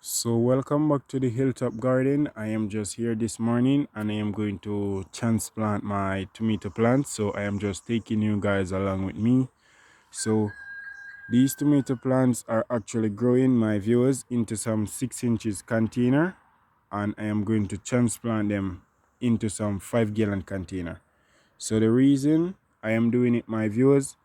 So welcome back to the Hilltop Garden. I am just here this morning and I am going to transplant my tomato plants. So I am just taking you guys along with me. So these tomato plants are actually growing, my viewers, into some 6 inches container, and I am going to transplant them into some 5 gallon container. So the reason I am doing it, my viewers,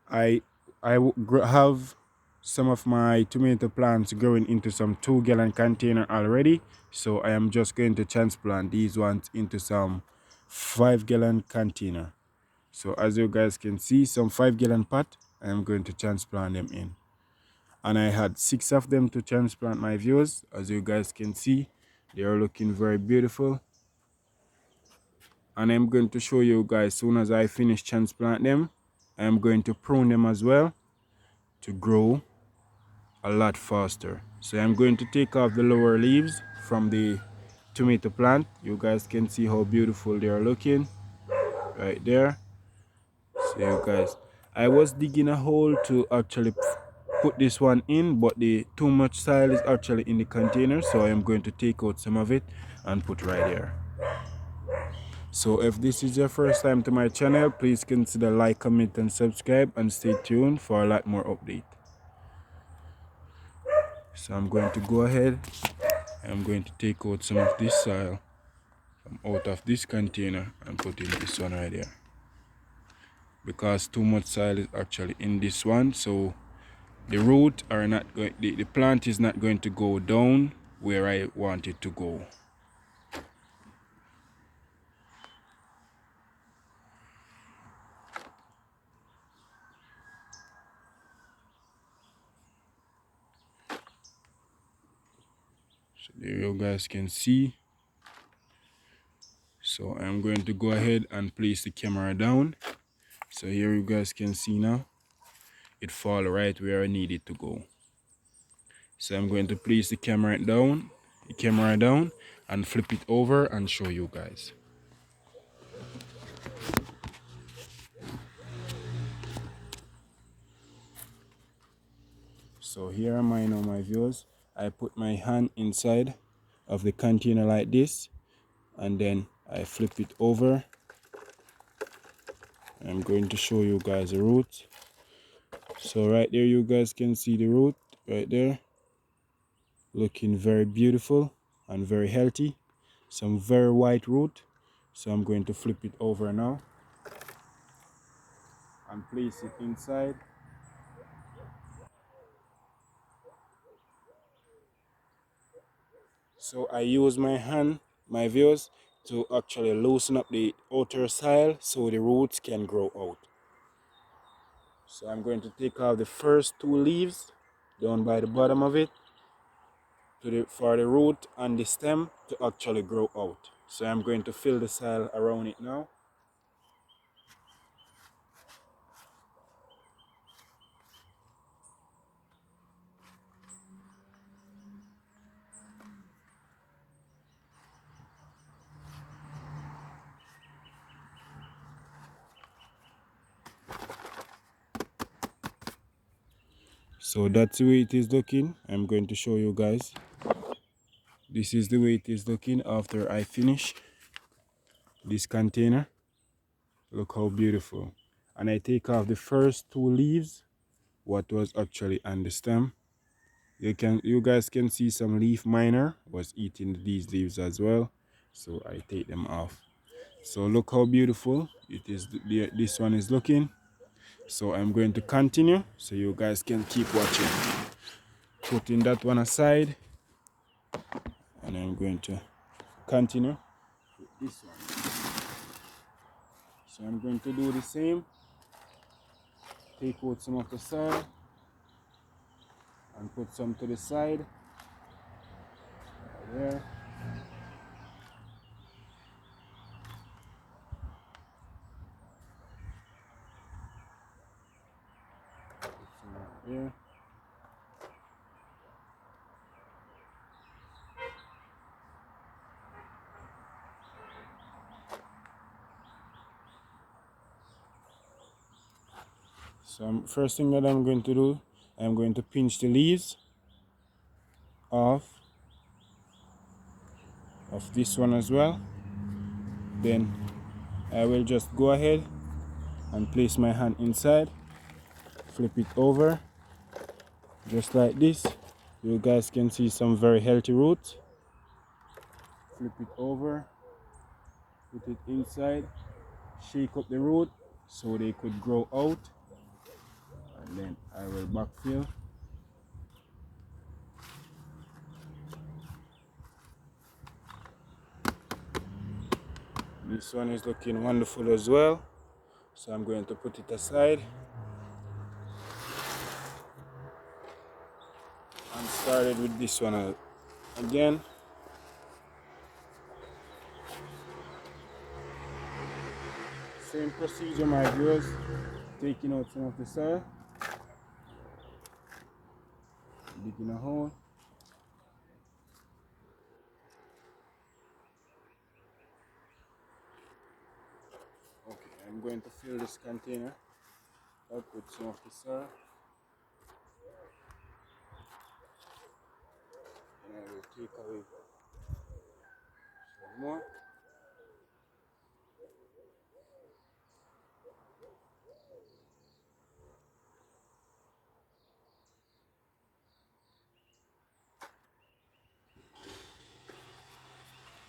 I have some of my tomato plants growing into some 2 gallon container already, so I am just going to transplant these ones into some 5 gallon container. So as you guys can see, some 5 gallon pot I am going to transplant them in, and I had 6 of them to transplant, my viewers. As you guys can see, they are looking very beautiful, and I'm going to show you guys soon as I finish transplant them. I am going to prune them as well to grow a lot faster. So I'm going to take off the lower leaves from the tomato plant. You guys can see how beautiful they are looking right there. So you guys, I was digging a hole to actually put this one in, but the too much soil is actually in the container, so I am going to take out some of it and put right there. So if this is your first time to my channel, please consider like, comment and subscribe, and stay tuned for a lot more update. So I'm going to go ahead, I'm going to take out some of this soil from out of this container and put in this one right here, because too much soil is actually in this one, so the root are not going, the plant is not going to go down where I want it to go. So there you guys can see. So I'm going to go ahead and place the camera down. So here you guys can see now, it fall right where I need it to go. So I'm going to place the camera down and flip it over and show you guys. So here am I now, my viewers. I put my hand inside of the container like this, and then I flip it over. I'm going to show you guys the root. So right there you guys can see the root right there, looking very beautiful and very healthy. Some very white root. So I'm going to flip it over now and place it inside. So I use my hand, my viewers, to actually loosen up the outer soil so the roots can grow out. So I'm going to take off the first 2 leaves down by the bottom of it for the root and the stem to actually grow out. So I'm going to fill the soil around it now. So that's the way it is looking. I'm going to show you guys. This is the way it is looking after I finish this container. Look how beautiful. And I take off the first 2 leaves, what was actually on the stem. You guys can see some leaf miner was eating these leaves as well, so I take them off. So look how beautiful it is. This one is looking. So I'm going to continue so you guys can keep watching. Putting that one aside, and I'm going to continue with this one. So I'm going to do the same. Take out some of the soil and put some to the side. Right there. Put some right there. So first thing that I'm going to do, I'm going to pinch the leaves off of this one as well. Then I will just go ahead and place my hand inside, flip it over just like this. You guys can see some very healthy roots. Flip it over, put it inside, shake up the root so they could grow out, and then I will backfill. This one is looking wonderful as well, so I'm going to put it aside and started with this one again. Same procedure, my viewers, taking out some of the soil, digging a hole. Okay, I'm going to fill this container up with some of the soil, and I will take away some more.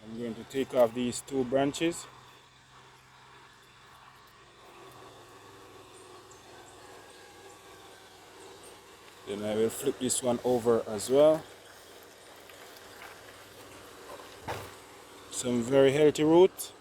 I'm going to take off these two branches. Then I will flip this one over as well. Some very healthy roots.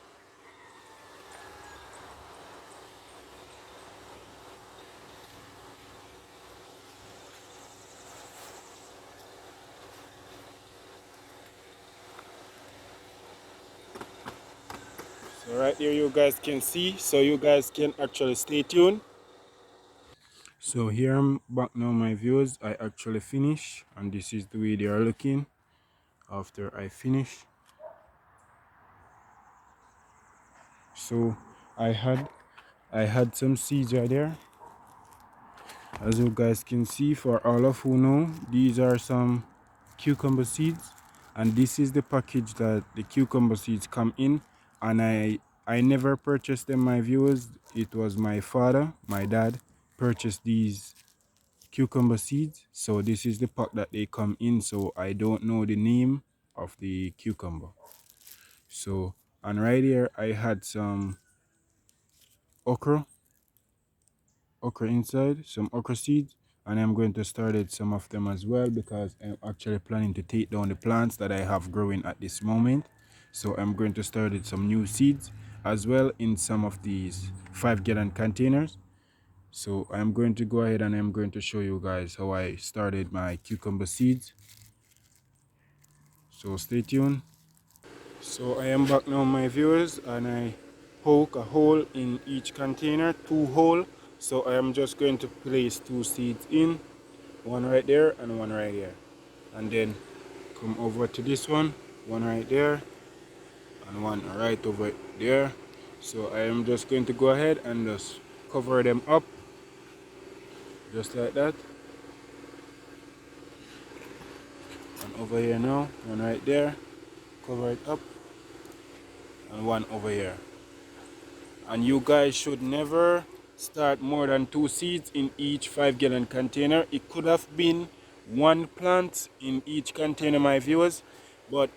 So right here you guys can see, so you guys can actually stay tuned. So here I'm back now, my viewers. I actually finished, and this is the way they are looking after I finish. So I had some seeds right there. As you guys can see, for all of who know, these are some cucumber seeds, and this is the package that the cucumber seeds come in. And I never purchased them, my viewers. It was my father, my dad, purchased these cucumber seeds. So this is the pack that they come in. So I don't know the name of the cucumber. So, and right here I had some okra inside, some okra seeds, and I'm going to start it some of them as well, because I'm actually planning to take down the plants that I have growing at this moment. So I'm going to start it some new seeds as well in some of these 5-gallon containers. So I'm going to go ahead and I'm going to show you guys how I started my cucumber seeds. So stay tuned. So I am back now, my viewers, and I poke a hole in each container, 2 holes. So I am just going to place 2 seeds in, one right there and one right here, and then come over to this one right there and one right over there. So I am just going to go ahead and just cover them up just like that. And over here now, one right there, cover it up, and one over here. And you guys should never start more than 2 seeds in each 5-gallon container. It could have been 1 plant in each container, my viewers, but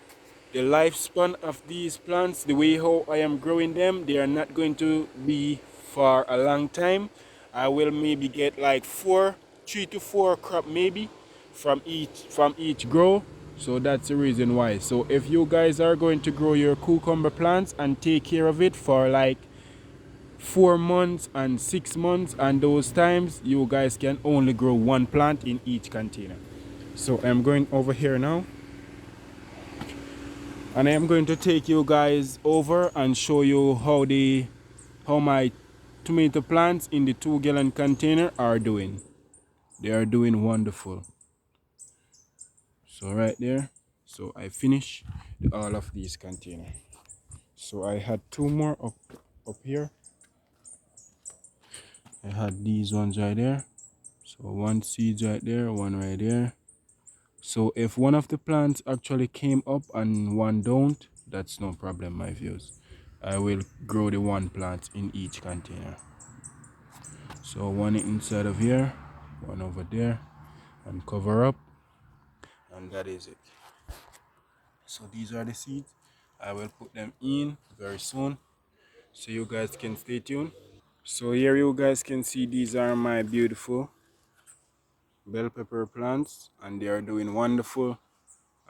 the lifespan of these plants, the way how I am growing them, they are not going to be for a long time. I will maybe get like 3 to 4 crop maybe from each grow. So that's the reason why. So if you guys are going to grow your cucumber plants and take care of it for like 4 months and 6 months, and those times you guys can only grow 1 plant in each container. So I'm going over here now, and I am going to take you guys over and show you how my tomato plants in the 2-gallon container are doing. They are doing wonderful. So right there, so I finished all of these containers. So I had 2 more up here. I had these ones right there. So 1 seed right there, 1 right there. So if one of the plants actually came up and one don't, that's no problem, my viewers. I will grow the one plant in each container. So one inside of here, one over there, and cover up, and that is it. So these are the seeds. I will put them in very soon, so you guys can stay tuned. So here you guys can see these are my beautiful bell pepper plants, and they are doing wonderful,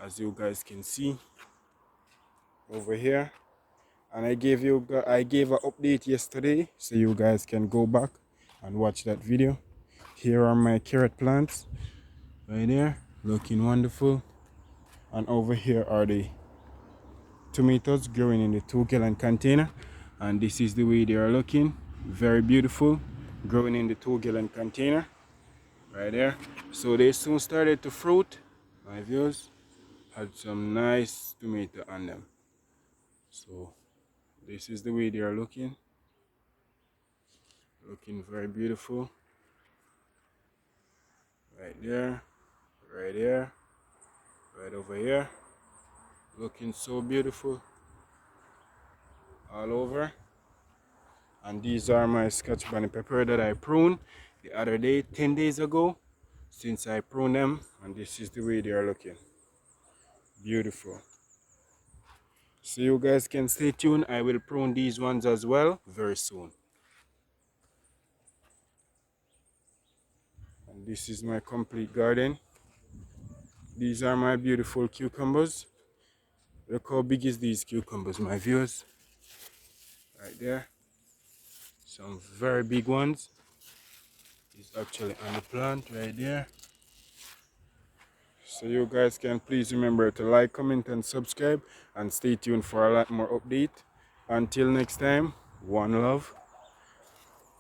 as you guys can see over here. And I gave an update yesterday, so you guys can go back and watch that video. Here are my carrot plants right there, looking wonderful. And over here are the tomatoes growing in the 2-gallon container, and this is the way they are looking, very beautiful, growing in the 2-gallon container right there. So they soon started to fruit. My viewers had some nice tomato on them. So this is the way they are looking very beautiful right there, right there, right over here, looking so beautiful all over. And these are my Scotch bonnet pepper that I pruned the other day, 10 days ago, since I pruned them, and this is the way they are looking beautiful. So you guys can stay tuned. I will prune these ones as well very soon. And this is my complete garden. These are my beautiful cucumbers. Look how big is these cucumbers, my viewers, right there. Some very big ones. It's actually on the plant right there. So you guys can please remember to like, comment, and subscribe, and stay tuned for a lot more update. Until next time, one love.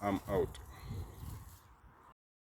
I'm out.